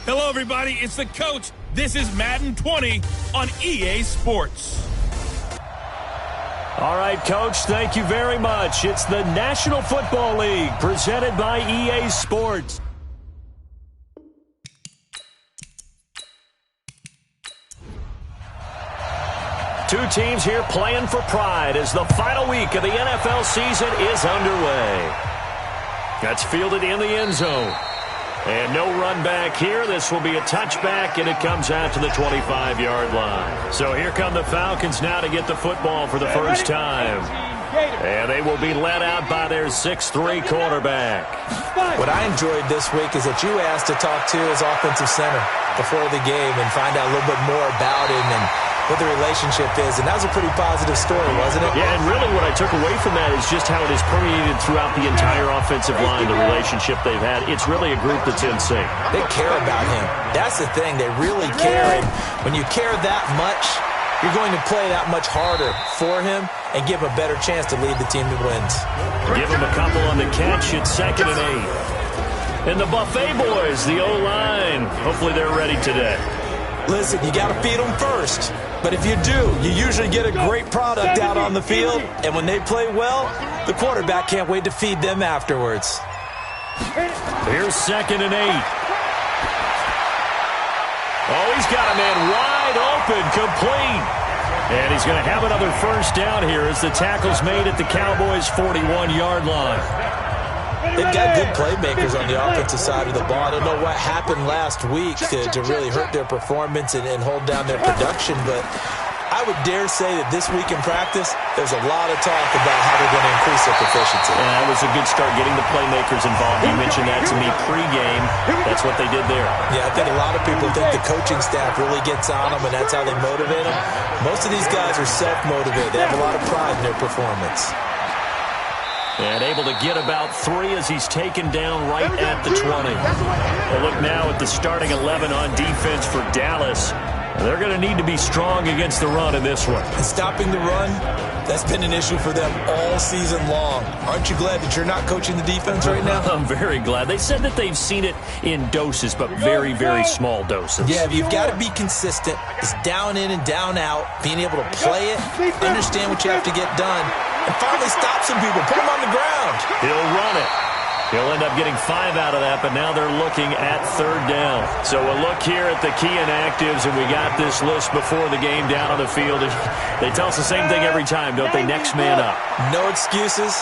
Hello, everybody. It's the coach. This is Madden 20 on EA Sports. All right, Coach, thank you very much. It's the National Football League presented by EA Sports. Two teams here playing for pride as the final week of the NFL season is underway. That's fielded in the end zone. And no run back here. This will be a touchback, and it comes out to the 25-yard line. So here come the Falcons now to get the football for the first time. And they will be led out by their 6'3 quarterback. What I enjoyed this week is that you asked to talk to his offensive center before the game and find out a little bit more about him and what the relationship is, and that was a pretty positive story, wasn't it? Yeah, and really what I took away from that is just how it is permeated throughout the entire offensive line, the relationship they've had. It's really a group that's in sync. They care about him. That's the thing. They really care, and when you care that much, you're going to play that much harder for him and give him a better chance to lead the team to wins. Give him a couple on the catch. It's 2nd and 8. And the Buffet boys, the O-line, hopefully they're ready today. Listen, you got to feed them first. But if you do, you usually get a great product out on the field. And when they play well, the quarterback can't wait to feed them afterwards. Here's 2nd and 8. Oh, he's got a man wide open, complete. And he's going to have another first down here as the tackle's made at the Cowboys' 41-yard line. They've got good playmakers on the offensive side of the ball. I don't know what happened last week to really hurt their performance and hold down their production, but I would dare say that this week in practice, there's a lot of talk about how they're going to increase their proficiency. And that was a good start, getting the playmakers involved. You mentioned that to me pregame. That's what they did there. Yeah, I think a lot of people think the coaching staff really gets on them, and that's how they motivate them. Most of these guys are self-motivated. They have a lot of pride in their performance. And able to get about 3 as he's taken down right at the 20. We'll look now at the starting 11 on defense for Dallas. They're going to need to be strong against the run in this one. And stopping the run, that's been an issue for them all season long. Aren't you glad that you're not coaching the defense right now? I'm very glad. They said that they've seen it in doses, but very, very small doses. Yeah, you've got to be consistent. It's down in and down out, being able to play it, understand what you have to get done, and finally stop some people, put them on the ground. He'll run it. He'll end up getting 5 out of that, but now they're looking at 3rd down. So we'll look here at the key inactives, and we got this list before the game down on the field. They tell us the same thing every time, don't they? Next man up. No excuses.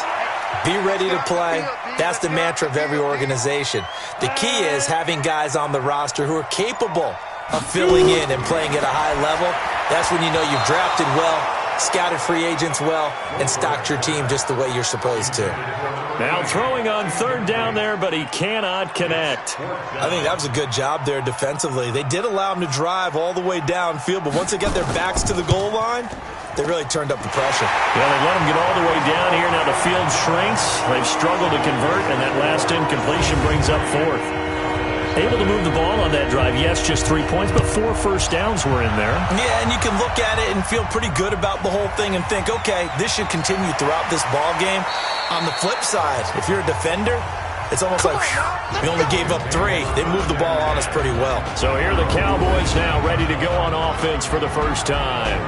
Be ready to play. That's the mantra of every organization. The key is having guys on the roster who are capable of filling in and playing at a high level. That's when you know you've drafted well, scouted free agents well, and stocked your team just the way you're supposed to. Now throwing on 3rd down there, but he cannot connect. I think that was a good job there defensively. They did allow him to drive all the way downfield, but once they got their backs to the goal line, they really turned up the pressure. Yeah, they let him get all the way down here. Now the field shrinks. They've struggled to convert, and that last incompletion brings up 4th. Able to move the ball on that drive. Yes, just 3 points, but 4 first downs were in there. Yeah, and you can look at it and feel pretty good about the whole thing and think, okay, this should continue throughout this ball game. On the flip side, if you're a defender, it's almost like we only gave up 3. They moved the ball on us pretty well. So here are the Cowboys now ready to go on offense for the first time.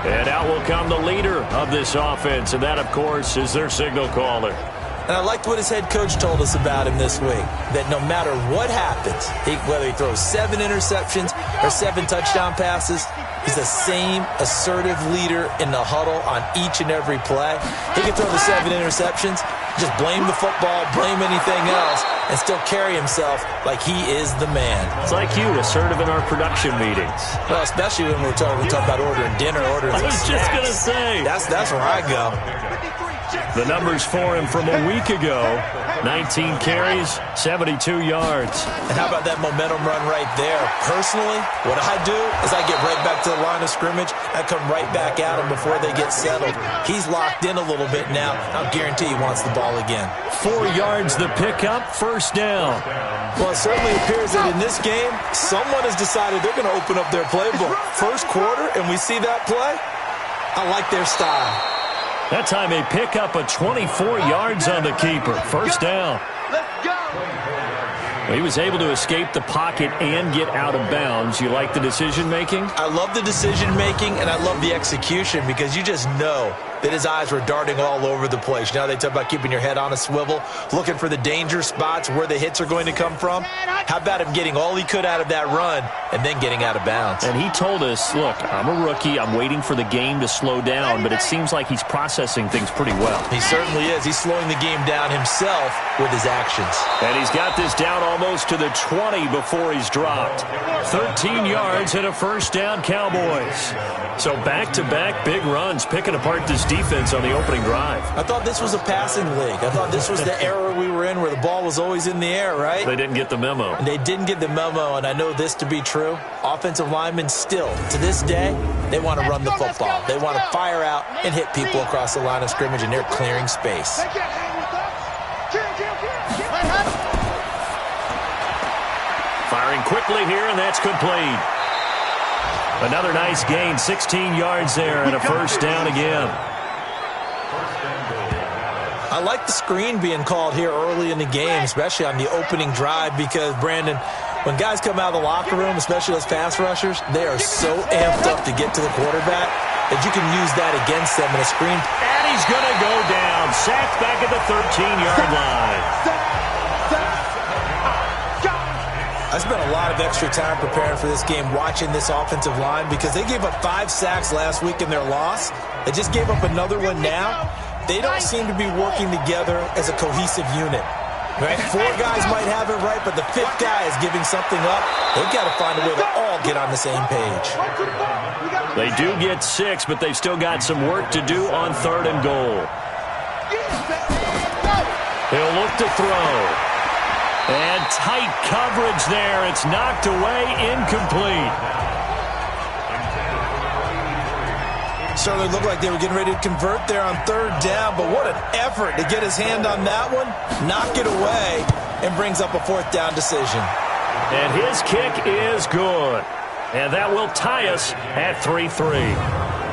And out will come the leader of this offense, and that, of course, is their signal caller. And I liked what his head coach told us about him this week, that no matter what happens, whether he throws 7 interceptions or 7 touchdown passes, he's the same assertive leader in the huddle on each and every play. He can throw the 7 interceptions, just blame the football, blame anything else, and still carry himself like he is the man. It's like you, assertive in our production meetings. Well, especially when we talk about ordering dinner, ordering I was just going to say. That's where I go. The numbers for him from a week ago, 19 carries, 72 yards. And how about that momentum run right there? Personally, what I do is I get right back to the line of scrimmage. I come right back at him before they get settled. He's locked in a little bit now. I'll guarantee he wants the ball again. 4 yards the pickup, first down. Well, it certainly appears that in this game, someone has decided they're going to open up their playbook. First quarter, and we see that play. I like their style. That time a pickup of 24 yards on the keeper. First down. Let's go. Well, he was able to escape the pocket and get out of bounds. You like the decision-making? I love the decision-making, and I love the execution because you just know that his eyes were darting all over the place. Now they talk about keeping your head on a swivel, looking for the danger spots where the hits are going to come from. How about him getting all he could out of that run and then getting out of bounds? And he told us, look, I'm a rookie. I'm waiting for the game to slow down, but it seems like he's processing things pretty well. He certainly is. He's slowing the game down himself with his actions. And he's got this down almost to the 20 before he's dropped. 13 yards and a first down, Cowboys. So back-to-back big runs, picking apart this defense on the opening drive. I thought this was a passing league. I thought this was the era we were in where the ball was always in the air, right? They didn't get the memo. And they didn't get the memo, and I know this to be true. Offensive linemen still, to this day, they want to run the football. They want to fire out and hit people across the line of scrimmage, and they're clearing space. Firing quickly here, and that's complete. Another nice gain, 16 yards there, and a first down again. I like the screen being called here early in the game, especially on the opening drive, because, Brandon, when guys come out of the locker room, especially those pass rushers, they are so amped up to get to the quarterback that you can use that against them in a screen. And he's going to go down, sacked back at the 13-yard line. I spent a lot of extra time preparing for this game, watching this offensive line, because they gave up 5 sacks last week in their loss. They just gave up another one now. They don't seem to be working together as a cohesive unit. Right? 4 guys might have it right, but the 5th guy is giving something up. They've got to find a way to all get on the same page. They do get 6, but they've still got some work to do on 3rd and goal. He'll look to throw. And tight coverage there. It's knocked away, incomplete. Certainly looked like they were getting ready to convert there on 3rd down, but what an effort to get his hand on that one, knock it away, and brings up a 4th down decision. And his kick is good. And that will tie us at 3-3.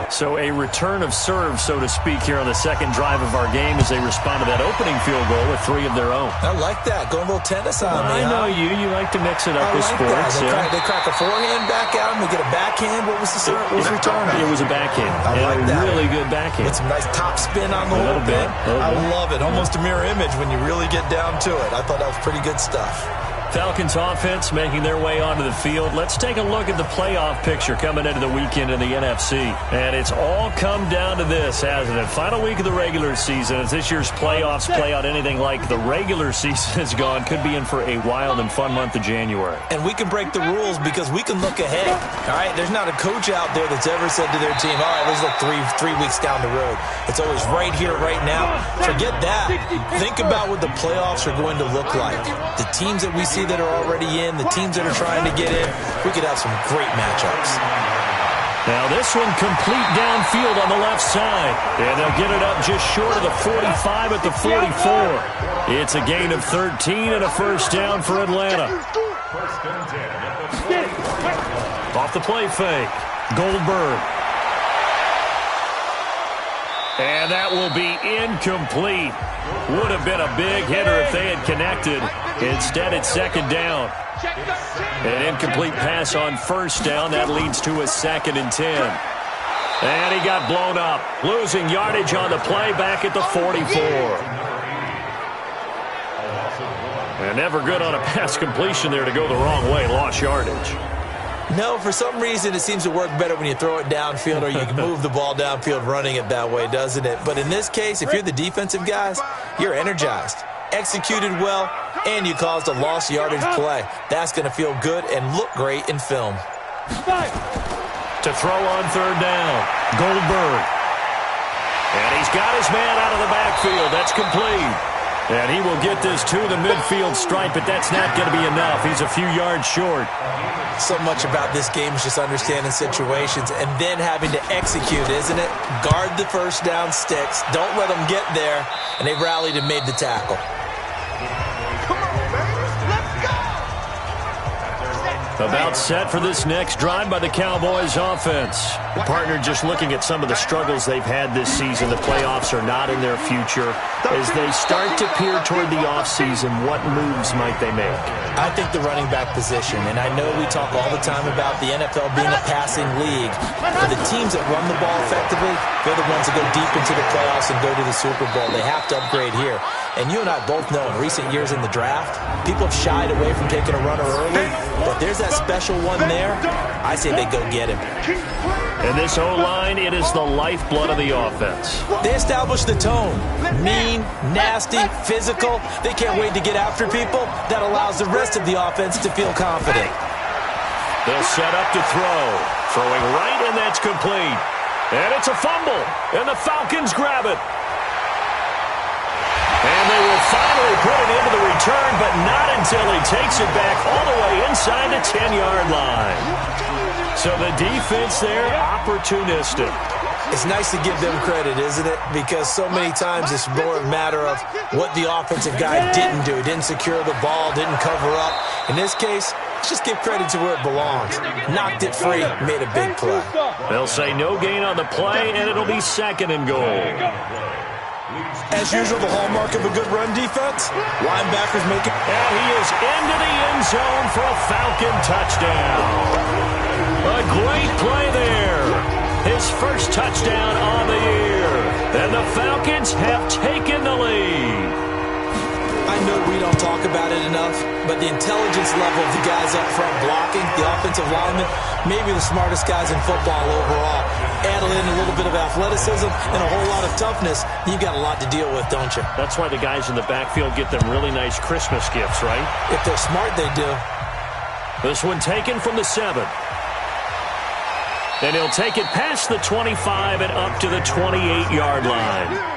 So a return of serve, so to speak, here on the second drive of our game as they respond to that opening field goal with 3 of their own. I like that. Going a little tennis on me. I know you. You like to mix it up with sports. They crack a forehand back out, and we get a backhand. What was the serve? What was the return? It was a backhand. I like that. Really good backhand. With some nice top spin on the whole thing. I love it. Almost a mirror image when you really get down to it. I thought that was pretty good stuff. Falcons offense making their way onto the field. Let's take a look at the playoff picture coming into the weekend in the NFC. And it's all come down to this, hasn't it? Final week of the regular season. As this year's playoffs play out anything like the regular season has gone, could be in for a wild and fun month of January. And we can break the rules because we can look ahead. All right, there's not a coach out there that's ever said to their team, all right, let's look three weeks down the road. It's always right here, right now. Forget that. Think about what the playoffs are going to look like. The teams that we see that are already in, the teams that are trying to get in, we could have some great matchups. Now this one complete downfield on the left side. And they'll get it up just short of the 45 at the 44. It's a gain of 13 and a first down for Atlanta. Off the play fake. Goldberg. And that will be incomplete. Would have been a big hitter if they had connected. Instead, it's second down. An incomplete pass on first down. That leads to a 2nd and 10. And he got blown up. Losing yardage on the play back at the 44. And never good on a pass completion there to go the wrong way. Lost yardage. No, for some reason it seems to work better when you throw it downfield or you can move the ball downfield running it that way, doesn't it? But in this case, if you're the defensive guys, you're energized, executed well, and you caused a lost yardage play. That's going to feel good and look great in film. To throw on 3rd down, Goldberg. And he's got his man out of the backfield. That's complete. And he will get this to the midfield stripe, but that's not going to be enough. He's a few yards short. So much about this game is just understanding situations and then having to execute, isn't it? Guard the first down sticks. Don't let them get there. And they rallied and made the tackle. Come on, baby. Let's go. About set for this next drive by the Cowboys offense. Partner, just looking at some of the struggles they've had this season, the playoffs are not in their future. As they start to peer toward the offseason, what moves might they make? I think the running back position, and I know we talk all the time about the NFL being a passing league, but the teams that run the ball effectively, they're the ones that go deep into the playoffs and go to the Super Bowl. They have to upgrade here. And you and I both know in recent years in the draft, people have shied away from taking a runner early, but there's that special one there. I say they go get him. And this O-line, it is the lifeblood of the offense. They establish the tone. Mean, nasty, physical. They can't wait to get after people. That allows the rest of the offense to feel confident. They'll set up to throw. Throwing right, and that's complete. And it's a fumble. And the Falcons grab it. And they will finally put it into the return, but not until he takes it back all the way inside the 10-yard line. So the defense there, opportunistic. It's nice to give them credit, isn't it? Because so many times it's more a matter of what the offensive guy didn't do. He didn't secure the ball, didn't cover up. In this case, let's just give credit to where it belongs. Knocked it free, made a big play. They'll say no gain on the play, and it'll be 2nd and goal. As usual, the hallmark of a good run defense, linebackers make it. And he is into the end zone for a Falcon touchdown. A great play there. His first touchdown on the year. And the Falcons have taken the lead. I know we don't talk about it enough, but the intelligence level of the guys up front blocking, the offensive linemen, maybe the smartest guys in football overall. Add in a little bit of athleticism and a whole lot of toughness, you've got a lot to deal with, don't you? That's why the guys in the backfield get them really nice Christmas gifts, right? If they're smart, they do. This one taken from the 7. And he'll take it past the 25 and up to the 28-yard line.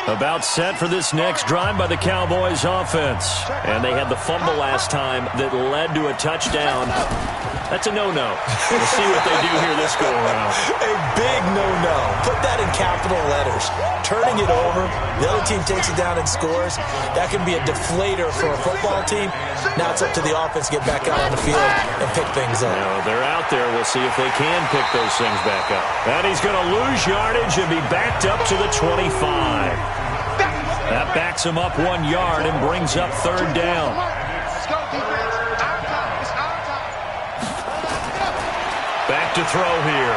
About set for this next drive by the Cowboys offense. And they had the fumble last time that led to a touchdown. That's a no-no. We'll see what they do here this go-around. A big no-no. Put that in capital letters. Turning it over, the other team takes it down and scores. That can be a deflator for a football team. Now it's up to the offense to get back out on the field and pick things up. Now they're out there. We'll see if they can pick those things back up. And he's going to lose yardage and be backed up to the 25. That backs him up 1 yard and brings up 3rd down. Back to throw here.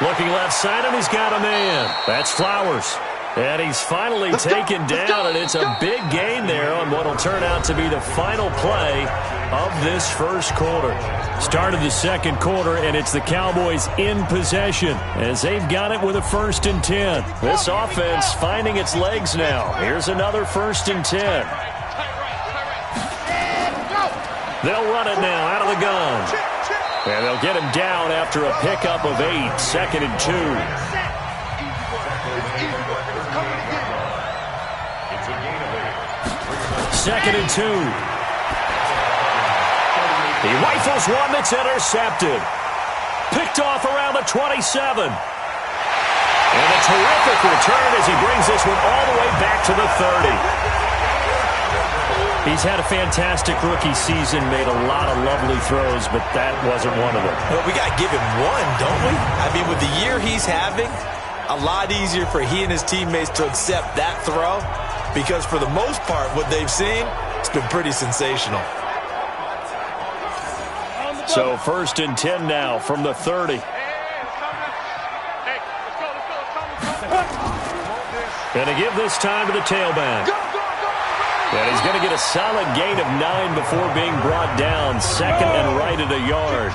Looking left side, and he's got a man. That's Flowers. And he's finally taken down, and it's a big gain there on what will turn out to be the final play of this first quarter. Start of the second quarter, and it's the Cowboys in possession as they've got it with a 1st and 10. This offense finding its legs now. Here's another 1st and 10. They'll run it now out of the gun. And they'll get him down after a pickup of 8, 2nd and 2. Second and 2. He rifles one that's intercepted. Picked off around the 27. And a terrific return as he brings this one all the way back to the 30. He's had a fantastic rookie season, made a lot of lovely throws, but that wasn't one of them. Well, we got to give him one, don't we? I mean, with the year he's having, a lot easier for he and his teammates to accept that throw because for the most part, what they've seen, it's been pretty sensational. So 1st and 10 now from the 30. And to give this time to the tailback. And he's going to get a solid gain of 9 before being brought down. 2nd and right at a yard.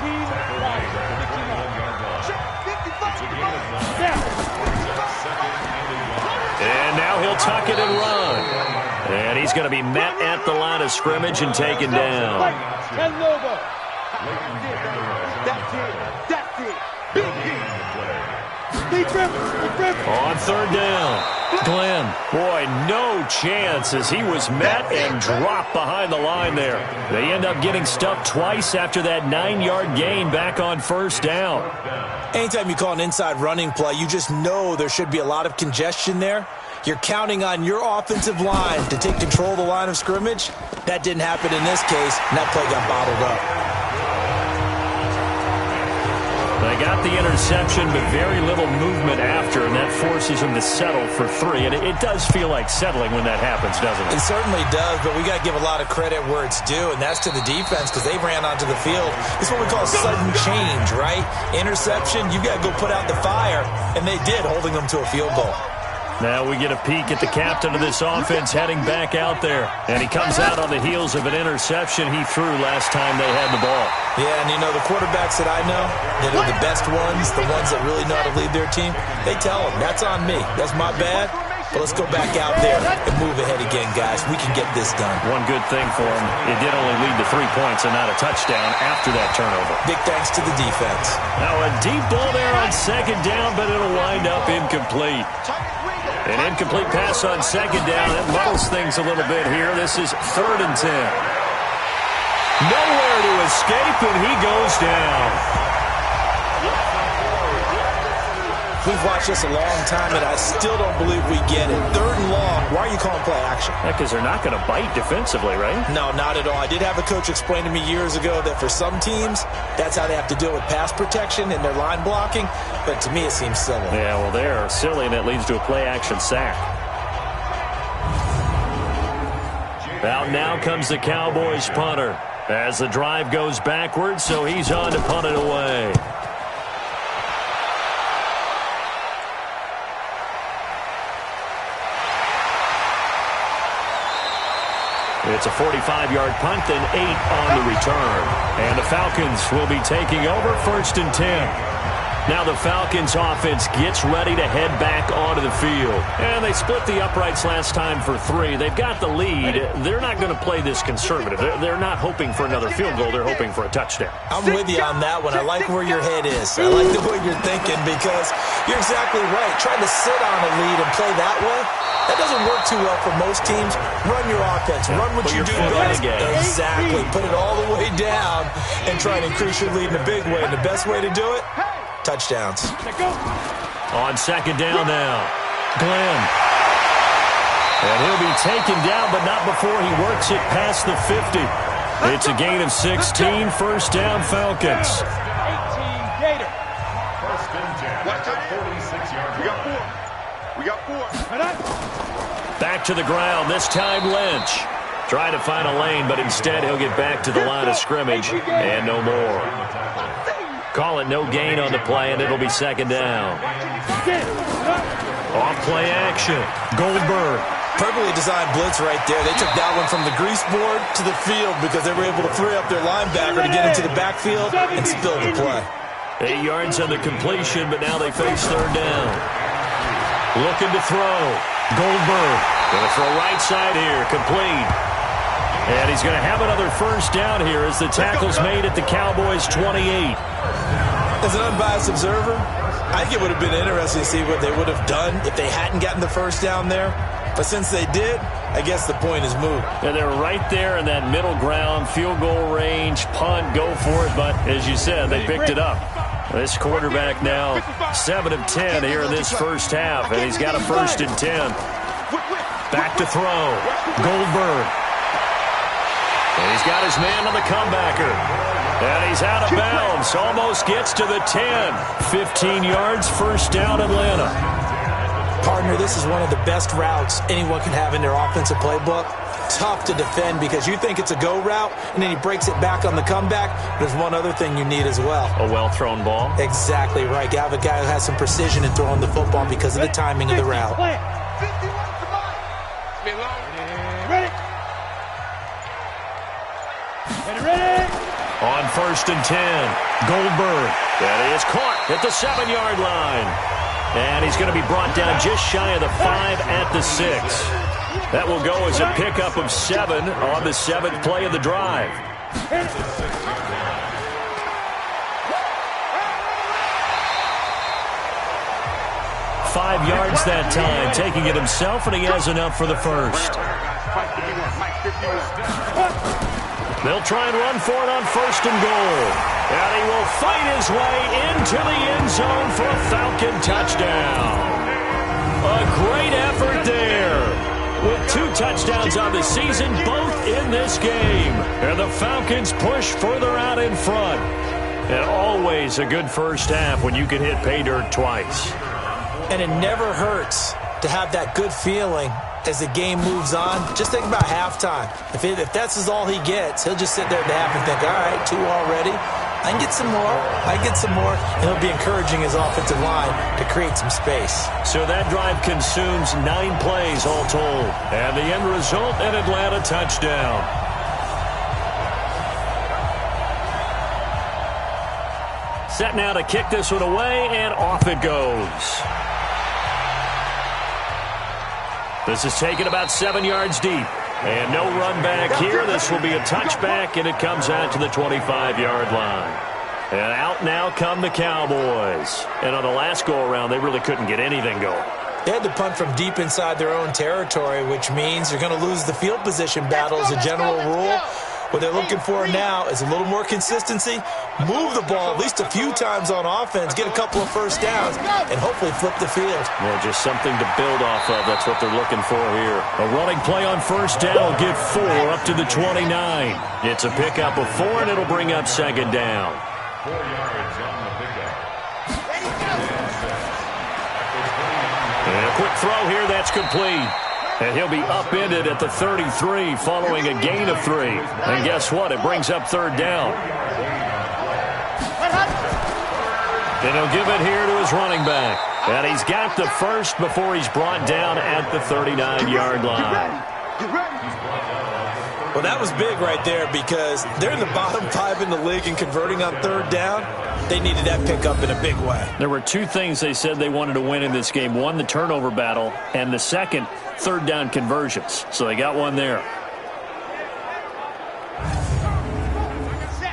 And now he'll tuck it and run. And he's going to be met at the line of scrimmage and taken down. On 3rd down. Glenn, boy, no chance as he was met and dropped behind the line there. They end up getting stuffed twice after that 9-yard gain back on 1st down. Anytime you call an inside running play, you just know there should be a lot of congestion there. You're counting on your offensive line to take control of the line of scrimmage. That didn't happen in this case, and that play got bottled up. They got the interception, but very little movement after, and that forces them to settle for 3. And it does feel like settling when that happens, doesn't it? It certainly does, but we got to give a lot of credit where it's due, and that's to the defense because they ran onto the field. It's what we call sudden change, right? Interception, you got to go put out the fire, and they did, holding them to a field goal. Now we get a peek at the captain of this offense heading back out there. And he comes out on the heels of an interception he threw last time they had the ball. Yeah, and you know, the quarterbacks that I know, that are the best ones, the ones that really know how to lead their team, they tell them, that's on me. That's my bad. But let's go back out there and move ahead again, guys. We can get this done. One good thing for him, it did only lead to 3 points and not a touchdown after that turnover. Big thanks to the defense. Now a deep ball there on second down, but it'll wind up incomplete. An incomplete pass on second down. That muddles things a little bit here. This is 3rd and 10. Nowhere to escape, and he goes down. We've watched this a long time, and I still don't believe we get it. 3rd and long. Why are you calling play action? Because they're not going to bite defensively, right? No, not at all. I did have a coach explain to me years ago that for some teams, that's how they have to deal with pass protection and their line blocking. But to me, it seems silly. Yeah, well, they're silly, and that leads to a play-action sack. Out now comes the Cowboys punter as the drive goes backwards, so he's on to punt it away. It's a 45-yard punt, then 8 on the return. And the Falcons will be taking over 1st and 10. Now the Falcons offense gets ready to head back onto the field. And they split the uprights last time for 3. They've got the lead. They're not going to play this conservative. They're not hoping for another field goal. They're hoping for a touchdown. I'm with you on that one. I like where your head is. I like the way you're thinking because you're exactly right. Trying to sit on a lead and play that way, that doesn't work too well for most teams. Run your offense. Run what you do best. Exactly. Put it all the way down and try and increase your lead in a big way. And the best way to do it, touchdowns. On second down now, Glenn. And he'll be taken down, but not before he works it past the 50. It's a gain of 16, 1st down Falcons. 18 Gator. 1st and 10. Watch out, 46 yards. We got 4. Back to the ground, this time Lynch. Trying to find a lane, but instead he'll get back to the line of scrimmage and no more. Call it no gain on the play, and it'll be 2nd down. Off play action. Goldberg. Perfectly designed blitz right there. They took that one from the grease board to the field because they were able to free up their linebacker to get into the backfield and spill the play. 8 yards on the completion, but now they face 3rd down. Looking to throw. Goldberg. Going to throw right side here. Complete. And he's going to have another 1st down here as the tackle's made at the Cowboys' 28. As an unbiased observer, I think it would have been interesting to see what they would have done if they hadn't gotten the 1st down there. But since they did, I guess the point is moot. And they're right there in that middle ground, field goal range, punt, go for it. But as you said, they picked it up. This quarterback now 7 of 10 here in this 1st half, and he's got a 1st and 10. Back to throw. Goldberg. And he's got his man on the comebacker. And he's out of bounds. Almost gets to the 10. 15 yards, 1st down Atlanta. Partner, this is one of the best routes anyone can have in their offensive playbook. Tough to defend because you think it's a go route, and then he breaks it back on the comeback. There's one other thing you need as well. A well-thrown ball. Exactly right. You have a guy who has some precision in throwing the football because of the timing of the route. On 1st and 10, Goldberg. That is caught at the 7-yard line. And he's going to be brought down just shy of the 5 at the 6. That will go as a pickup of 7 on the 7th play of the drive. Five yards that time, taking it himself, and he has enough for the 1st. They'll try and run for it on 1st and goal. And he will fight his way into the end zone for a Falcon touchdown. A great effort there. With 2 touchdowns on the season, both in this game. And the Falcons push further out in front. And always a good first half when you can hit pay dirt twice. And it never hurts to have that good feeling as the game moves on. Just think about halftime. If that's all he gets, he'll just sit there at the half and think, all right, 2 already. I can get some more. I can get some more. And he'll be encouraging his offensive line to create some space. So that drive consumes 9 plays all told. And the end result, an Atlanta touchdown. Set now to kick this one away, and off it goes. This is taken about 7 yards deep. And no run back here. This will be a touchback, and it comes out to the 25-yard line. And out now come the Cowboys. And on the last go-around, they really couldn't get anything going. They had to punt from deep inside their own territory, which means you're going to lose the field position battle as a general rule. What they're looking for now is a little more consistency, move the ball at least a few times on offense, get a couple of first downs, and hopefully flip the field. Yeah, just something to build off of. That's what they're looking for here. A running play on first down will get 4 up to the 29. It's a pickup of 4, and it'll bring up second down. 4 yards on the pickup. And a quick throw here, that's complete. And he'll be upended at the 33 following a gain of 3. And guess what? It brings up third down. And he'll give it here to his running back. And he's got the first before he's brought down at the 39-yard line. Well, that was big right there because they're in the bottom 5 in the league in converting on third down. They needed that pickup in a big way. There were 2 things they said they wanted to win in this game. One, the turnover battle, and the second, third down conversions. So they got one there.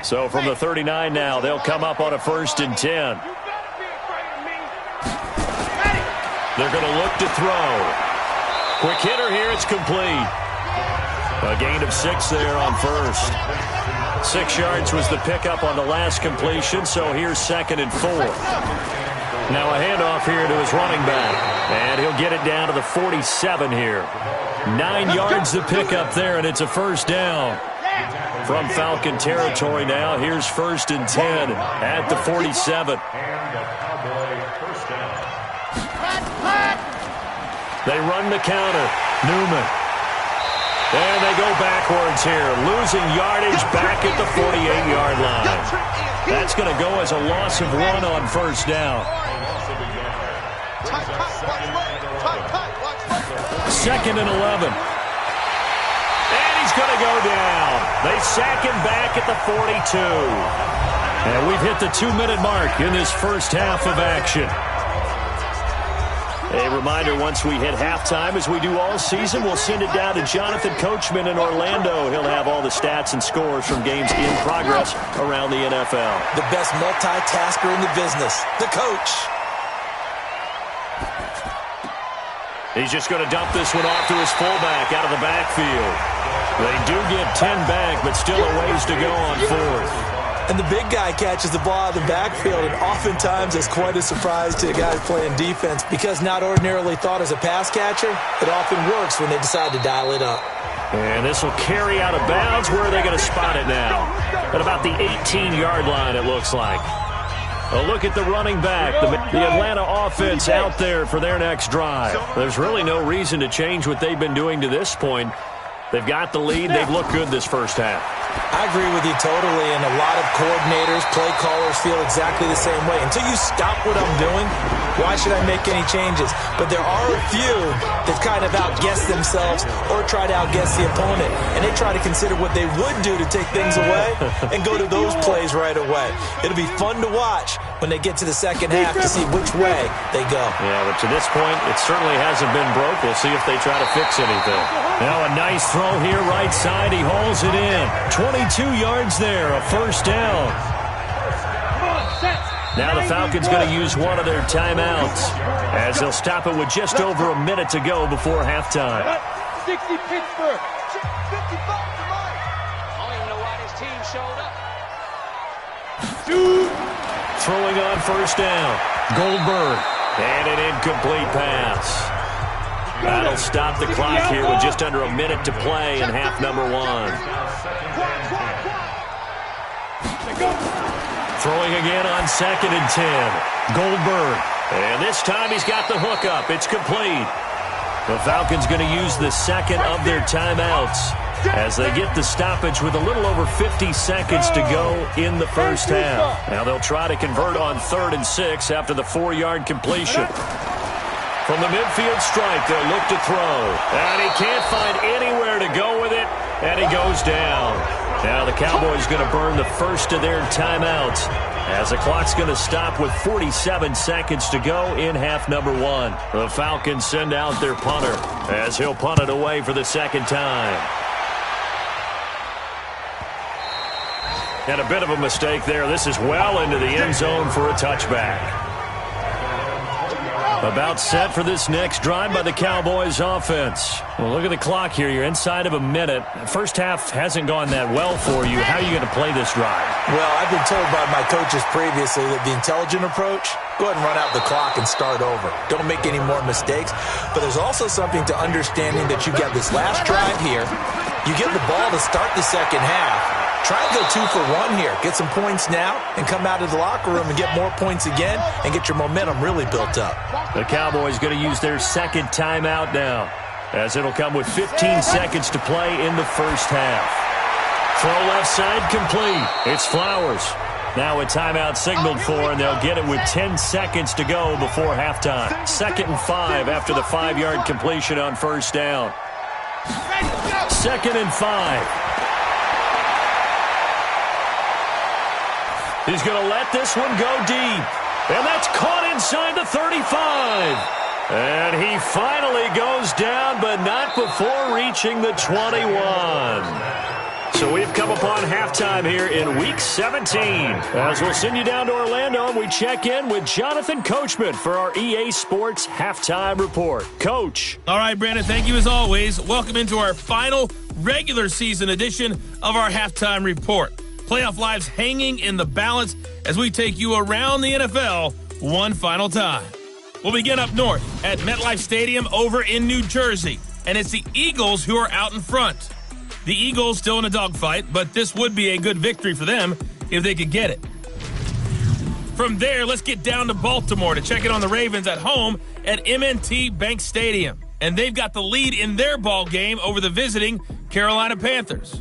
So from the 39 now, they'll come up on a 1st and 10. They're going to look to throw. Quick hitter here, it's complete. A gain of 6 there on first. 6 yards was the pickup on the last completion, so here's 2nd and 4. Now a handoff here to his running back, and he'll get it down to the 47 here. 9 yards the pickup there, and it's a first down. From Falcon territory now, here's 1st and 10 at the 47. They run the counter. Newman. And they go backwards here, losing yardage back at the 48-yard line. That's going to go as a loss of 1 on first down. 2nd and 11. And he's going to go down. They sack him back at the 42. And we've hit the 2-minute mark in this first half of action. A reminder, once we hit halftime, as we do all season, we'll send it down to Jonathan Coachman in Orlando. He'll have all the stats and scores from games in progress around the NFL. The best multitasker in the business, the coach. He's just going to dump this one off to his fullback out of the backfield. They do get 10 back, but still a ways to go on 4th. And the big guy catches the ball out of the backfield, and oftentimes it's quite a surprise to guys playing defense because not ordinarily thought as a pass catcher, it often works when they decide to dial it up. And this will carry out of bounds. Where are they going to spot it now? At about the 18-yard line, it looks like. A look at the running back. The Atlanta offense out there for their next drive. There's really no reason to change what they've been doing to this point. They've got the lead. They've looked good this first half. I agree with you totally, and a lot of coordinators, play callers feel exactly the same way. Until you stop what I'm doing, why should I make any changes? But there are a few that kind of outguess themselves or try to outguess the opponent, and they try to consider what they would do to take things away and go to those plays right away. It'll be fun to watch when they get to the second half to see which way they go. Yeah, but to this point, it certainly hasn't been broke. We'll see if they try to fix anything. Now a nice throw here right side. He hauls it in. 22 yards there, a first down. Now the Falcons going to use one of their timeouts as they'll stop it with just over a minute to go before halftime. 60 Pittsburgh. 55 to mine. I don't even know why this team showed up. Throwing on first down. Goldberg. And an incomplete pass. That'll stop the clock here with just under a minute to play in half number 1. Throwing again on 2nd and 10. Goldberg. And this time he's got the hookup. It's complete. The Falcons going to use the second of their timeouts as they get the stoppage with a little over 50 seconds to go in the first half. Now they'll try to convert on 3rd and 6 after the 4-yard completion. From the midfield stripe, they'll look to throw. And he can't find anywhere to go with it, and he goes down. Now the Cowboys going to burn the first of their timeouts as the clock's going to stop with 47 seconds to go in half number 1. The Falcons send out their punter as he'll punt it away for the second time. And a bit of a mistake there. This is well into the end zone for a touchback. About set for this next drive by the Cowboys offense. Well, look at the clock here. You're inside of a minute. First half hasn't gone that well for you. How are you going to play this drive? Well, I've been told by my coaches previously that the intelligent approach, go ahead and run out the clock and start over. Don't make any more mistakes. But there's also something to understanding that you got this last drive here. You get the ball to start the second half. Try and go 2 for 1 here. Get some points now and come out of the locker room and get more points again and get your momentum really built up. The Cowboys going to use their second timeout now as it'll come with 15 seconds to play in the first half. Throw left side complete. It's Flowers. Now a timeout signaled for, and they'll get it with 10 seconds to go before halftime. 2nd and 5 after the 5-yard completion on first down. 2nd and 5. He's going to let this one go deep. And that's caught inside the 35. And he finally goes down, but not before reaching the 21. So we've come upon halftime here in Week 17. As we'll send you down to Orlando, and we check in with Jonathan Coachman for our EA Sports Halftime Report. Coach. All right, Brandon, thank you as always. Welcome into our final regular season edition of our Halftime Report. Playoff lives hanging in the balance as we take you around the NFL one final time. We'll begin up north at MetLife Stadium over in New Jersey, and it's the Eagles who are out in front. The Eagles still in a dogfight, but this would be a good victory for them if they could get it. From there, let's get down to Baltimore to check in on the Ravens at home at M&T Bank Stadium. And they've got the lead in their ball game over the visiting Carolina Panthers.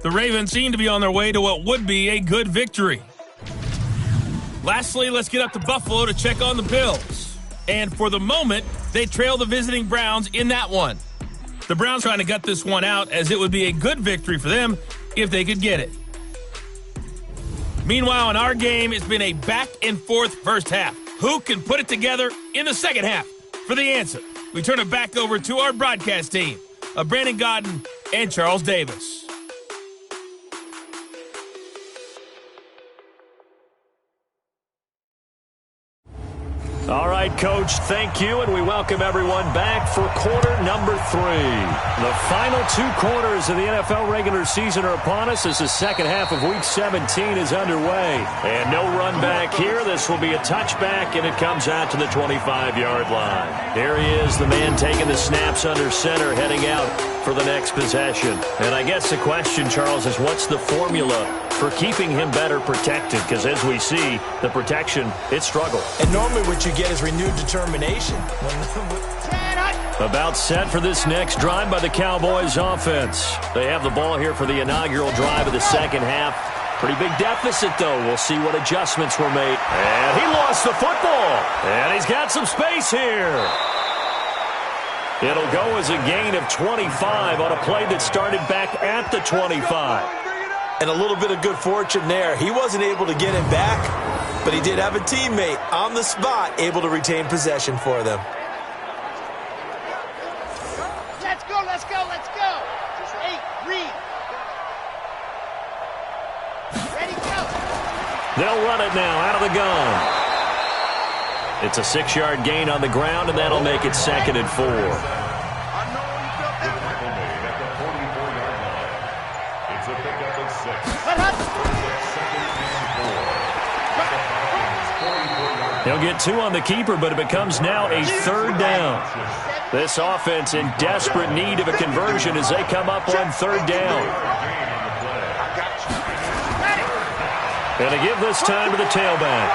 The Ravens seem to be on their way to what would be a good victory. Lastly, let's get up to Buffalo to check on the Bills. And for the moment, they trail the visiting Browns in that one. The Browns trying to gut this one out as it would be a good victory for them if they could get it. Meanwhile, in our game, it's been a back-and-forth first half. Who can put it together in the second half? For the answer, we turn it back over to our broadcast team of Brandon Godden and Charles Davis. All right, Coach, thank you, and we welcome everyone back for quarter number 3. The final 2 quarters of the NFL regular season are upon us as the second half of Week 17 is underway. And no run back here. This will be a touchback, and it comes out to the 25-yard line. Here he is, the man taking the snaps under center, heading out for the next possession. And I guess the question, Charles, is what's the formula for keeping him better protected? Because as we see, the protection, it struggled. And normally what you get is renewed determination. About set for this next drive by the Cowboys offense. They have the ball here for the inaugural drive of the second half. Pretty big deficit, though. We'll see what adjustments were made. And he lost the football. And he's got some space here. It'll go as a gain of 25 on a play that started back at the 25. And a little bit of good fortune there. He wasn't able to get him back, but he did have a teammate on the spot able to retain possession for them. Let's go, let's go, let's go. Just 8, read. Ready, go. They'll run it now out of the gun. It's a 6-yard gain on the ground, and that'll make it 2nd and 4. He'll get 2 on the keeper, but it becomes now a 3rd down. This offense in desperate need of a conversion as they come up on 3rd down. Going to give this time to the tailback.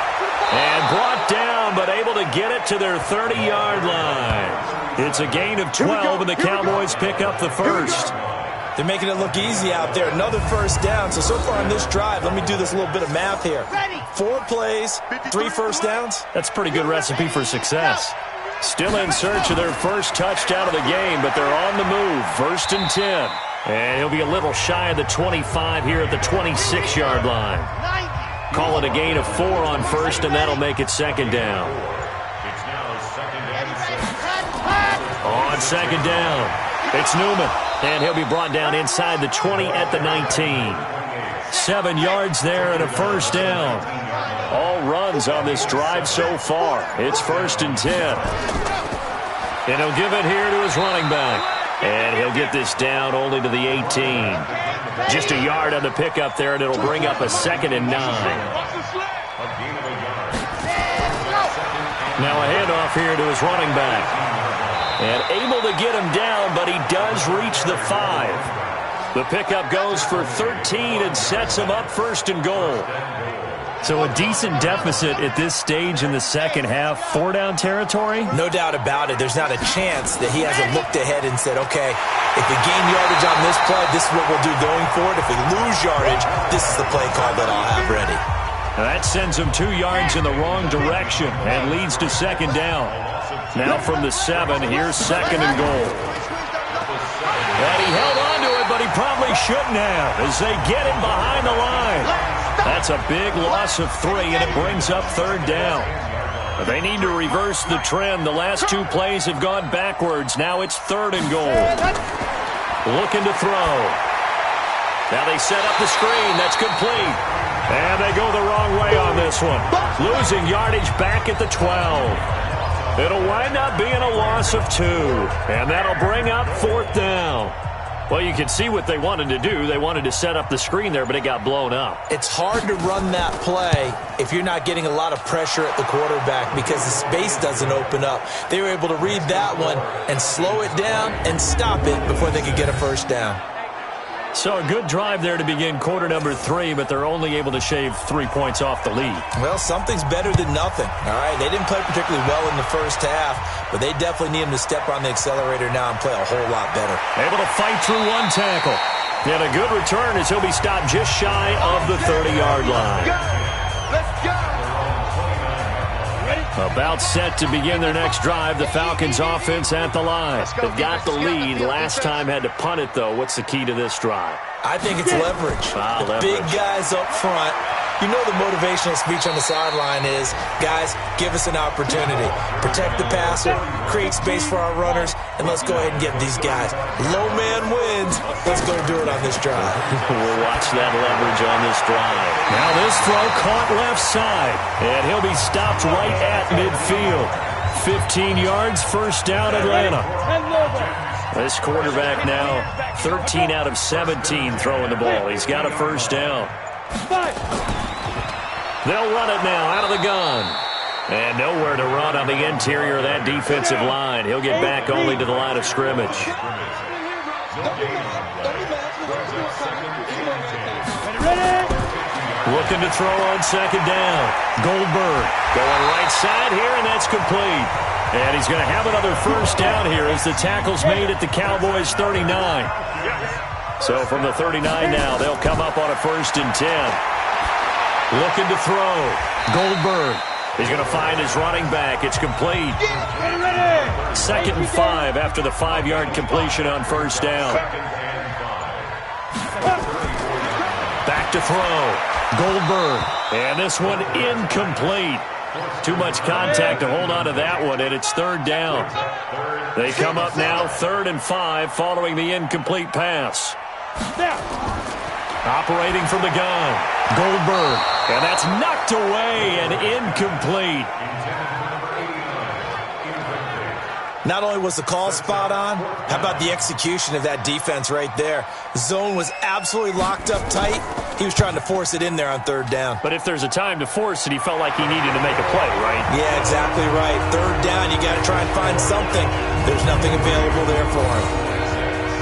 And brought down, but able to get it to their 30-yard line. It's a gain of 12, and the Cowboys pick up the first. They're making it look easy out there. Another 1st down. So far on this drive, let me do this little bit of math here. 4 plays, 3 first downs. That's a pretty good recipe for success. Still in search of their first touchdown of the game, but they're on the move. 1st and 10. And he'll be a little shy of the 25 here at the 26-yard line. Call it a gain of 4 on 1st, and that'll make it 2nd down. On 2nd down, it's Newman. And he'll be brought down inside the 20 at the 19. 7 yards there and a 1st down. All runs on this drive so far. It's 1st and 10. And he'll give it here to his running back. And he'll get this down only to the 18. Just a yard on the pickup there, and it'll bring up a 2nd and 9. Now a handoff here to his running back. And able to get him down, but he does reach the 5. The pickup goes for 13 and sets him up 1st and goal. So a decent deficit at this stage in the second half. 4-down territory? No doubt about it. There's not a chance that he hasn't looked ahead and said, okay, if we gain yardage on this play, this is what we'll do going forward. If we lose yardage, this is the play call that I'll have ready. Now that sends him 2 yards in the wrong direction and leads to 2nd down. Now from the 7, here's 2nd and goal. And he held on to it, but he probably shouldn't have as they get him behind the line. That's a big loss of 3, and it brings up 3rd down. But they need to reverse the trend. The last 2 plays have gone backwards. Now it's 3rd and goal. Looking to throw. Now they set up the screen. That's complete. And they go the wrong way on this one. Losing yardage back at the 12. It'll wind up being a loss of 2. And that'll bring up 4th down. Well, you can see what they wanted to do. They wanted to set up the screen there, but it got blown up. It's hard to run that play if you're not getting a lot of pressure at the quarterback because the space doesn't open up. They were able to read that one and slow it down and stop it before they could get a 1st down. So a good drive there to begin quarter number 3, but they're only able to shave 3 points off the lead. Well, something's better than nothing. All right, they didn't play particularly well in the first half, but they definitely need him to step on the accelerator now and play a whole lot better. Able to fight through 1 tackle. And a good return as he'll be stopped just shy of the 30-yard line. Let's go. About set to begin their next drive. The Falcons offense at the line. They've got the lead. Last time had to punt it, though. What's the key to this drive? I think it's leverage. The big guys up front. You know the motivational speech on the sideline is, guys, give us an opportunity. Protect the passer, create space for our runners, and let's go ahead and get these guys. Low man wins. Let's go do it on this drive. We'll watch that leverage on this drive. Now this throw caught left side, and he'll be stopped right at midfield. 15 yards, 1st down Atlanta. This quarterback now 13 out of 17 throwing the ball. He's got a 1st down. They'll run it now out of the gun. And nowhere to run on the interior of that defensive line. He'll get back only to the line of scrimmage. Looking to throw on 2nd down. Goldberg going right side here, and that's complete. And he's going to have another 1st down here as the tackle's made at the Cowboys 39. So from the 39 now, they'll come up on a 1st and 10. Looking to throw. Goldberg. He's going to find his running back. It's complete. 2nd and 5 after the 5-yard completion on 1st down. Back to throw. Goldberg. And this one incomplete. Too much contact to hold on to that one, and it's 3rd down. They come up now 3rd and 5 following the incomplete pass. Operating from the gun. Goldberg. And that's knocked away and incomplete. Not only was the call spot on, how about the execution of that defense right there? Zone was absolutely locked up tight. He was trying to force it in there on third down. But if there's a time to force it, he felt like he needed to make a play, right? Yeah, exactly right. Third down, you got to try and find something. There's nothing available there for him.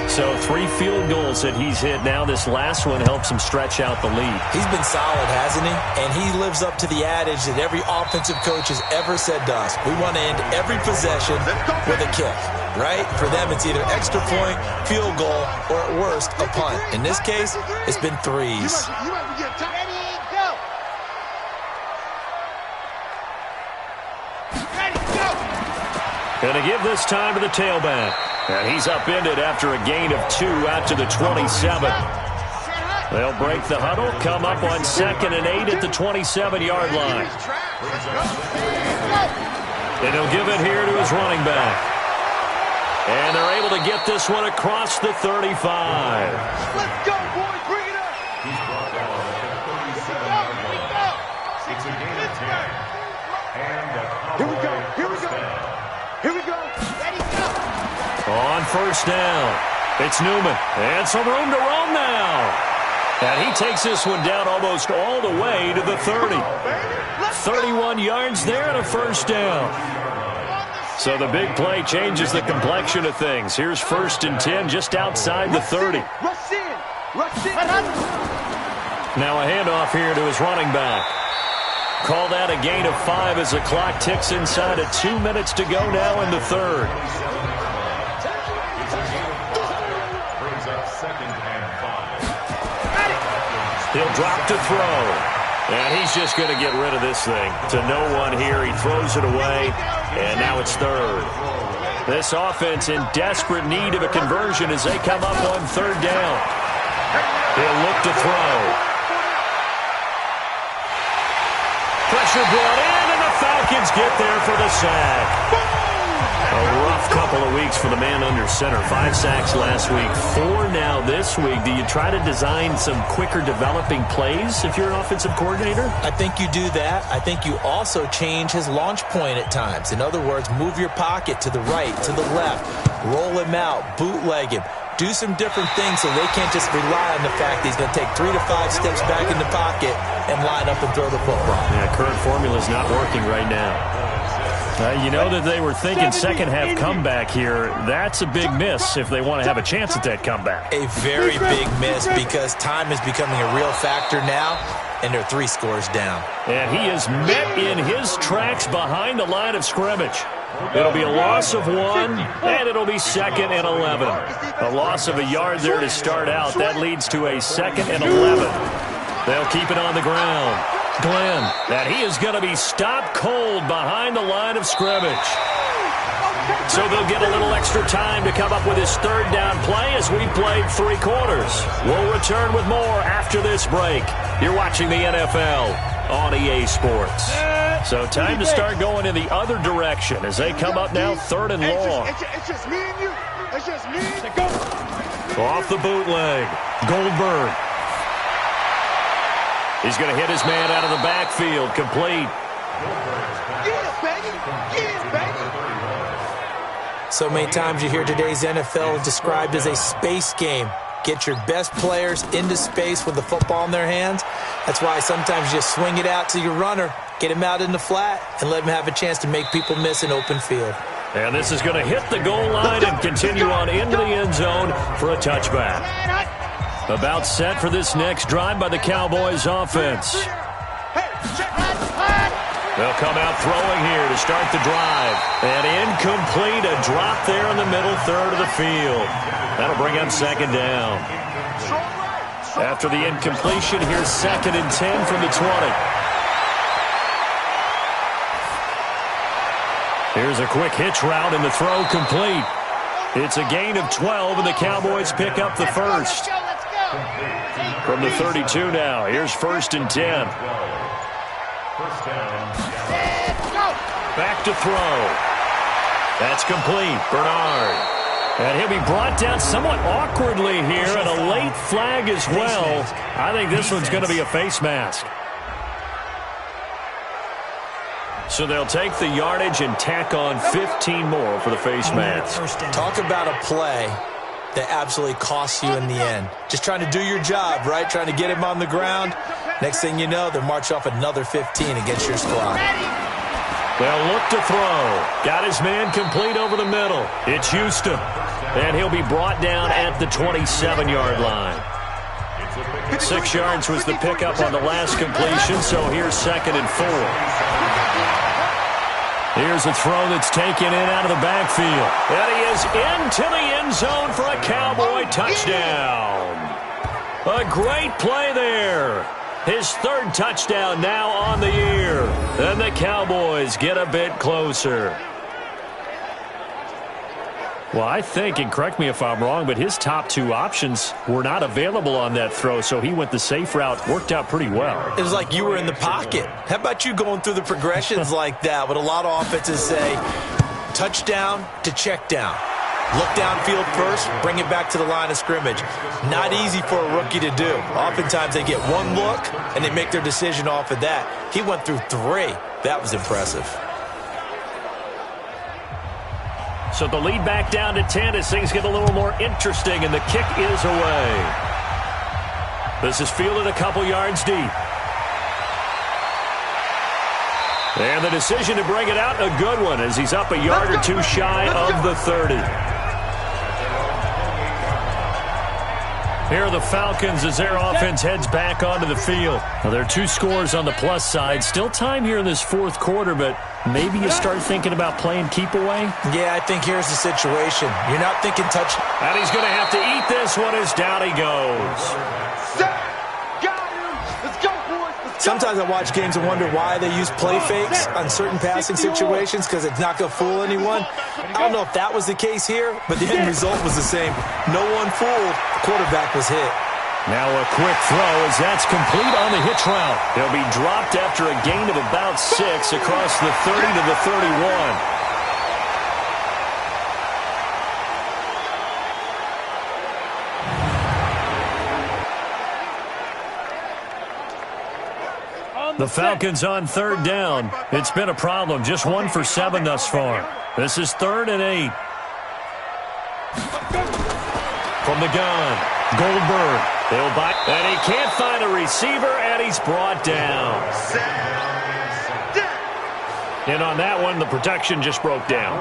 So 3 field goals that he's hit now. This last one helps him stretch out the lead. He's been solid, hasn't he? And he lives up to the adage that every offensive coach has ever said to us. We want to end every possession with a kick, right? For them, it's either extra point, field goal, or at worst, a punt. In this case, it's been threes. Going to give this time to the tailback. And he's upended after a gain of 2 out to the 27. They'll break the huddle, come up on 2nd and 8 at the 27-yard line. And he'll give it here to his running back. And they're able to get this one across the 35. Let's go, boys. Bring it up. He's brought down at the 37-yard line. It's a gain of 10. And the Here we go. Here we go. Here we go. Ready, go. On first down, it's Newman. And some room to roam now. And he takes this one down almost all the way to the 30. 31 yards there and a first down. So the big play changes the complexion of things. Here's 1st and 10 just outside the 30. Rush in. Rush in. Now a handoff here to his running back. Call that a gain of 5 as the clock ticks inside of 2 minutes to go now in the third. He'll drop to throw. And he's just going to get rid of this thing. To no one here. He throws it away. And now it's third. This offense in desperate need of a conversion as they come up on third down. He'll look to throw. Pressure brought in, and the Falcons get there for the sack. A rough couple of weeks for the man under center. 5 sacks last week, 4 now this week. Do you try to design some quicker developing plays if you're an offensive coordinator? I think you do that. I think you also change his launch point at times. In other words, move your pocket to the right, to the left, roll him out, bootleg him. Do some different things so they can't just rely on the fact that he's going to take 3 to 5 steps back in the pocket and line up and throw the football. Yeah, current formula is not working right now. You know that they were thinking second-half comeback here. That's a big miss if they want to have a chance at that comeback. A very big miss because time is becoming a real factor now, and they're 3 scores down. And he is met in his tracks behind the line of scrimmage. It'll be a loss of 1, and it'll be 2nd and 11. A loss of a yard there to start out. That leads to a 2nd and 11. They'll keep it on the ground. Glenn, and he is going to be stopped cold behind the line of scrimmage. So they'll get a little extra time to come up with his third down play as we played 3 quarters. We'll return with more after this break. You're watching the NFL on EA Sports. So time to start going in the other direction as they come up now 3rd and long. It's just me and you. It's just me and you. Off the bootleg. Goldberg. He's going to hit his man out of the backfield. Complete. Yes, baby. Yes, baby. So many times you hear today's NFL described as a space game. Get your best players into space with the football in their hands. That's why sometimes you just swing it out to your runner, get him out in the flat, and let him have a chance to make people miss an open field. And this is going to hit the goal line and continue on into the end zone for a touchback. About set for this next drive by the Cowboys offense. They'll come out throwing here to start the drive. And incomplete, a drop there in the middle third of the field. That'll bring up 2nd down. After the incompletion, here's 2nd and 10 from the 20. Here's a quick hitch route and the throw complete. It's a gain of 12, and the Cowboys pick up the first. From the 32 now, here's 1st and 10. Back to throw. That's complete. Bernard. And he'll be brought down somewhat awkwardly here, and a late flag as well. I think this one's going to be a face mask. So they'll take the yardage and tack on 15 more for the face mask. Talk about a play that absolutely costs you in the end. Just trying to do your job, right? Trying to get him on the ground. Next thing you know, they're marching off another 15 against your squad. They'll look to throw. Got his man complete over the middle. It's Houston. And he'll be brought down at the 27-yard line. 6 yards was the pickup on the last completion, so here's 2nd and 4. Here's a throw that's taken in out of the backfield. And he is into the end zone for a Cowboy touchdown. A great play there. His 3rd touchdown now on the year. And the Cowboys get a bit closer. Well, I think, and correct me if I'm wrong, but his top 2 options were not available on that throw, so he went the safe route. Worked out pretty well. It was like you were in the pocket. How about you going through the progressions like that? What a lot of offenses say, touchdown to check down. Look downfield first, bring it back to the line of scrimmage. Not easy for a rookie to do. Oftentimes they get 1 look, and they make their decision off of that. He went through 3. That was impressive. So the lead back down to 10 as things get a little more interesting, and the kick is away. This is fielded a couple yards deep. And the decision to bring it out, a good one, as he's up a yard or 2 shy of the 30. Here are the Falcons as their offense heads back onto the field. Now, there are 2 scores on the plus side. Still time here in this 4th quarter, but maybe you start thinking about playing keep away? Yeah, I think here's the situation. You're not thinking touch. And he's going to have to eat this one as down he goes. Sometimes I watch games and wonder why they use play fakes on certain passing situations because it's not going to fool anyone. I don't know if that was the case here, but the end result was the same. No one fooled. The quarterback was hit. Now a quick throw as that's complete on the hitch route. He'll be dropped after a gain of about 6 across the 30 to the 31. The Falcons on 3rd down. It's been a problem. Just 1 for 7 thus far. This is 3rd and 8. From the gun, Goldberg. They'll buy, and he can't find a receiver, and he's brought down. And on that one, the protection just broke down.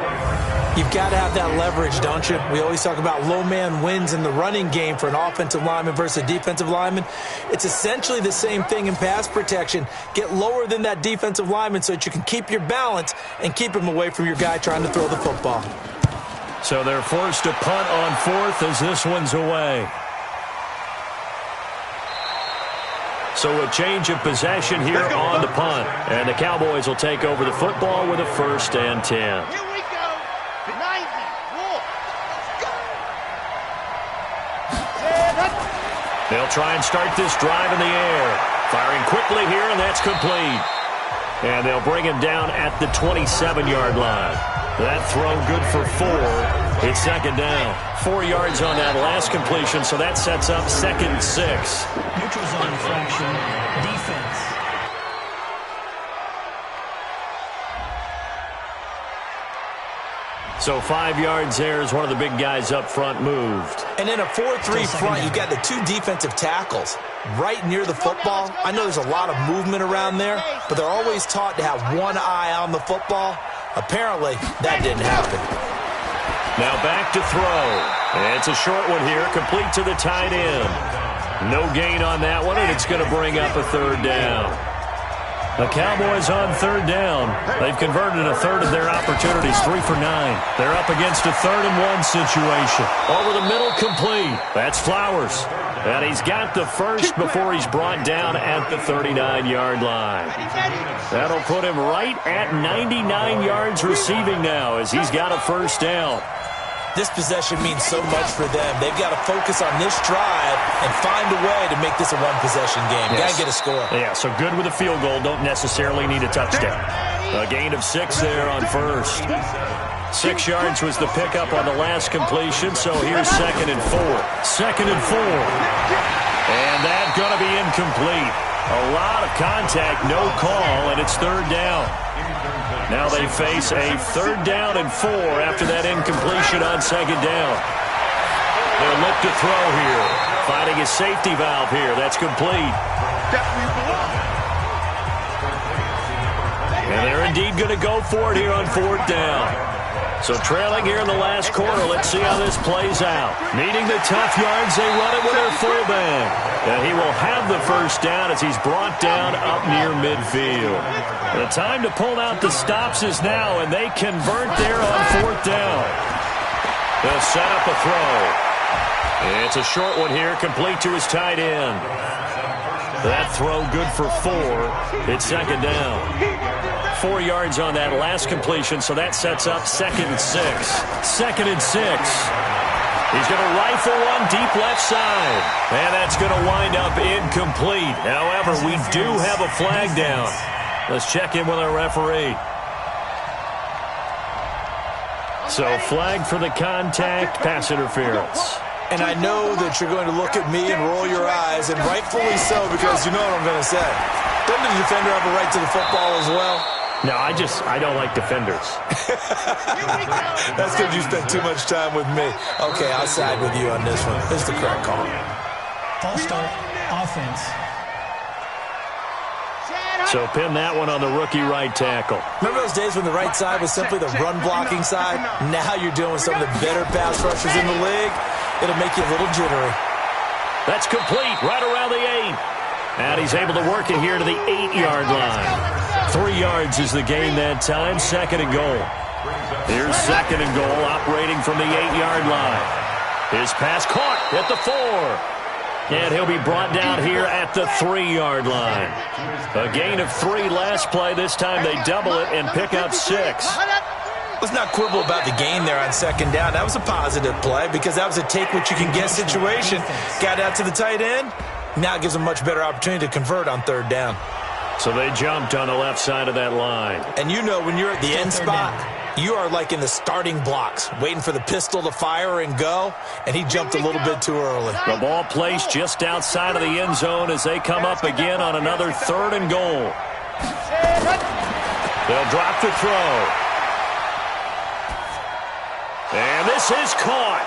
You've got to have that leverage, don't you? We always talk about low man wins in the running game for an offensive lineman versus a defensive lineman. It's essentially the same thing in pass protection. Get lower than that defensive lineman so that you can keep your balance and keep him away from your guy trying to throw the football. So they're forced to punt on 4th as this one's away. So a change of possession here on the punt. And the Cowboys will take over the football with a 1st and 10. Here we go. 90. They'll try and start this drive in the air. Firing quickly here, and that's complete. And they'll bring him down at the 27-yard line. That throw good for 4. It's 2nd down. 4 yards on that last completion, so that sets up 2nd and 6. Neutral zone infraction, defense. So 5 yards there as one of the big guys up front moved. And in a 4-3 front, you've got the 2 defensive tackles right near the football. I know there's a lot of movement around there, but they're always taught to have one eye on the football. Apparently, that didn't happen. Now back to throw. It's a short one here, complete to the tight end. No gain on that one, and it's going to bring up a 3rd down. The Cowboys on 3rd down. They've converted a 1/3 of their opportunities, 3 for 9. They're up against a 3rd and 1 situation. Over the middle, complete. That's Flowers. And he's got the first before he's brought down at the 39-yard line. That'll put him right at 99 yards receiving now as he's got a 1st down. This possession means so much for them. They've got to focus on this drive and find a way to make this a one-possession game. Yes. Got to get a score. Yeah, so good with a field goal. Don't necessarily need a touchdown. A gain of 6 there on 1st. 6 yards was the pickup on the last completion, so here's 2nd and 4. 2nd and 4. And that's going to be incomplete. A lot of contact, no call, and it's 3rd down. Now they face a 3rd down and 4 after that incompletion on 2nd down. They'll look to throw here. Finding his safety valve here. That's complete. And they're indeed going to go for it here on 4th down. So trailing here in the last quarter, let's see how this plays out. Needing the tough yards, they run it with their fullback. And he will have the first down as he's brought down up near midfield. The time to pull out the stops is now, and they convert there on 4th down. They'll set up a throw. It's a short one here, complete to his tight end. That throw good for 4. It's 2nd down. 4 yards on that last completion, so that sets up 2nd and 6. 2nd and 6. He's going to rifle one deep left side. And that's going to wind up incomplete. However, we do have a flag down. Let's check in with our referee. So flag for the contact, pass interference. And I know that you're going to look at me and roll your eyes, and rightfully so, because you know what I'm going to say. Doesn't the defender have a right to the football as well? No, I don't like defenders. That's because you spent too much time with me. Okay, I'll side with you on this one. This is the correct call. False start, offense. So pin that one on the rookie right tackle. Remember those days when the right side was simply the run-blocking side? Now you're dealing with some of the better pass rushers in the league. It'll make you a little jittery. That's complete, right around the 8. And he's able to work it here to the 8-yard line. 3 yards is the gain that time, 2nd and goal. Here's 2nd and goal, operating from the 8-yard line. His pass caught at the 4. And he'll be brought down here at the 3-yard line. A gain of 3 last play. This time they double it and pick up 6. Let's not quibble about the gain there on 2nd down. That was a positive play because that was a take-what-you-can-get situation. Got out to the tight end. Now it gives them a much better opportunity to convert on 3rd down. So they jumped on the left side of that line. And you know when you're at the end spot, you are like in the starting blocks, waiting for the pistol to fire and go, and he jumped a little bit too early. The ball placed just outside of the end zone as they come up again on another 3rd and goal. They'll drop the throw. And this is caught.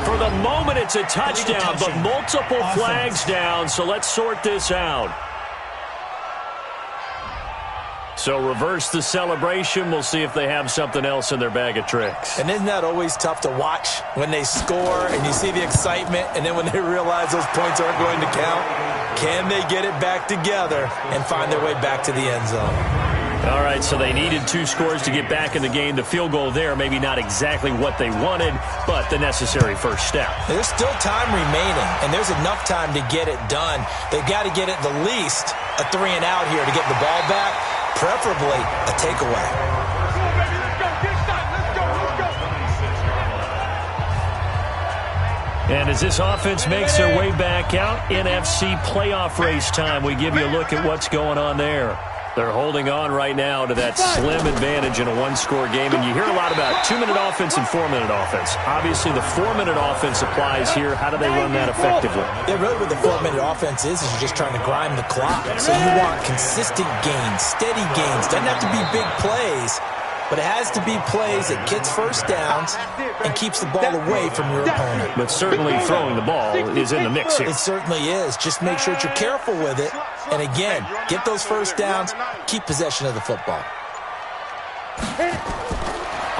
For the moment, it's a touchdown, but multiple flags down, so let's sort this out. So reverse the celebration. We'll see if they have something else in their bag of tricks. And isn't that always tough to watch when they score and you see the excitement, and then when they realize those points aren't going to count? Can they get it back together and find their way back to the end zone? All right, so they needed 2 scores to get back in the game. The field goal there, maybe not exactly what they wanted, but the necessary first step. There's still time remaining, and there's enough time to get it done. They've got to get it the least a 3-and-out here to get the ball back, preferably a takeaway. And as this offense makes their way back out, NFC playoff race time, we give you a look at what's going on there. They're holding on right now to that slim advantage in a 1-score game. And you hear a lot about 2-minute offense and 4-minute offense. Obviously, the 4-minute offense applies here. How do they run that effectively? Yeah, really what the 4-minute offense is you're just trying to grind the clock. So you want consistent gains, steady gains. Doesn't have to be big plays, but it has to be plays that gets first downs and keeps the ball away from your opponent. But certainly throwing the ball is in the mix here. It certainly is. Just make sure that you're careful with it. And again, get those first downs, keep possession of the football.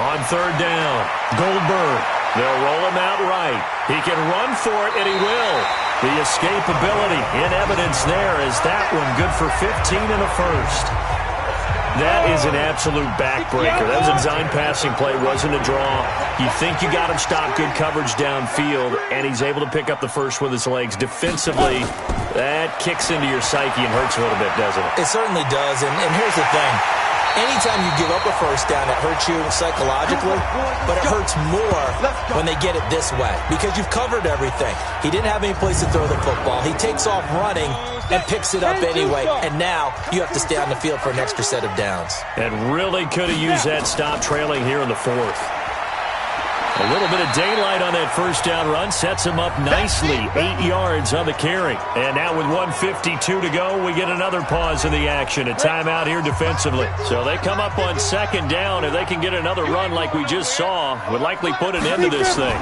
On 3rd down, Goldberg. They'll roll him out right. He can run for it, and he will. The escapability in evidence there is that one good for 15 and a first. That is an absolute backbreaker. That was a design passing play, wasn't a draw. You think you got him stopped, good coverage downfield, and he's able to pick up the first with his legs. Defensively, that kicks into your psyche and hurts a little bit, doesn't it? It certainly does, and here's the thing. Anytime you give up a first down, it hurts you psychologically, but it hurts more when they get it this way because you've covered everything. He didn't have any place to throw the football. He takes off running and picks it up anyway, and now you have to stay on the field for an extra set of downs. And really could have used that stop trailing here in the 4th. A little bit of daylight on that first down run sets him up nicely. 8 yards on the carry. And now with 1:52 to go, we get another pause in the action. A timeout here defensively. So they come up on 2nd down. If they can get another run like we just saw, would likely put an end to this thing.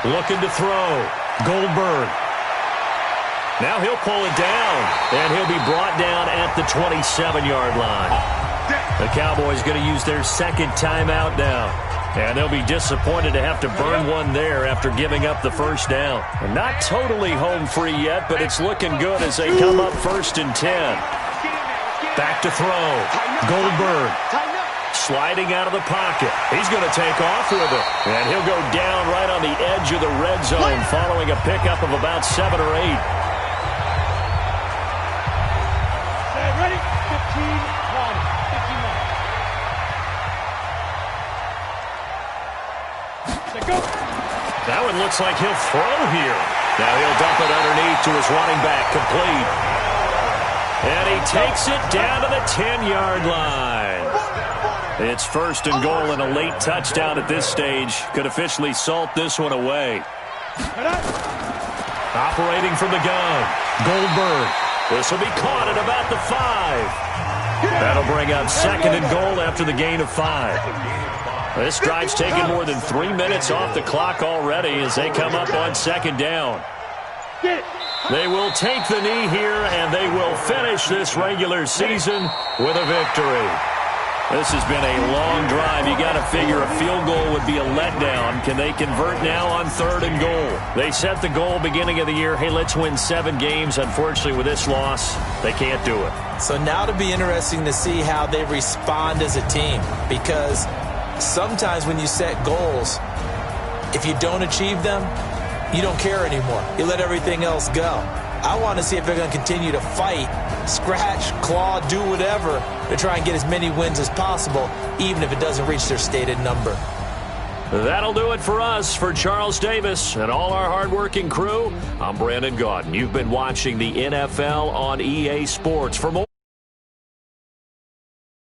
Looking to throw. Goldberg. Now he'll pull it down, and he'll be brought down at the 27-yard line. The Cowboys going to use their second timeout now, and they'll be disappointed to have to burn one there after giving up the first down. Not totally home free yet, but it's looking good as they come up 1st and 10. Back to throw. Goldberg. Sliding out of the pocket. He's going to take off with it. And he'll go down right on the edge of the red zone following a pickup of about 7 or 8. Ready? 15, 1, 59. Go. That one looks like he'll throw here. Now he'll dump it underneath to his running back, complete. And he takes it down to the 10-yard line. It's 1st and goal, and a late touchdown at this stage could officially salt this one away. Operating from the gun, Goldberg. This will be caught at about the 5. That'll bring up 2nd and goal after the gain of 5. This drive's taken more than 3 minutes off the clock already as they come up on 2nd down. They will take the knee here, and they will finish this regular season with a victory. This has been a long drive. You got to figure a field goal would be a letdown. Can they convert now on 3rd and goal? They set the goal beginning of the year, hey, let's win 7 games. Unfortunately, with this loss, they can't do it. So now it'll be interesting to see how they respond as a team, because sometimes when you set goals, if you don't achieve them, you don't care anymore. You let everything else go. I want to see if they're going to continue to fight, scratch, claw, do whatever to try and get as many wins as possible, even if it doesn't reach their stated number. That'll do it for us. For Charles Davis and all our hardworking crew, I'm Brandon Gaudin. You've been watching the NFL on EA Sports. For more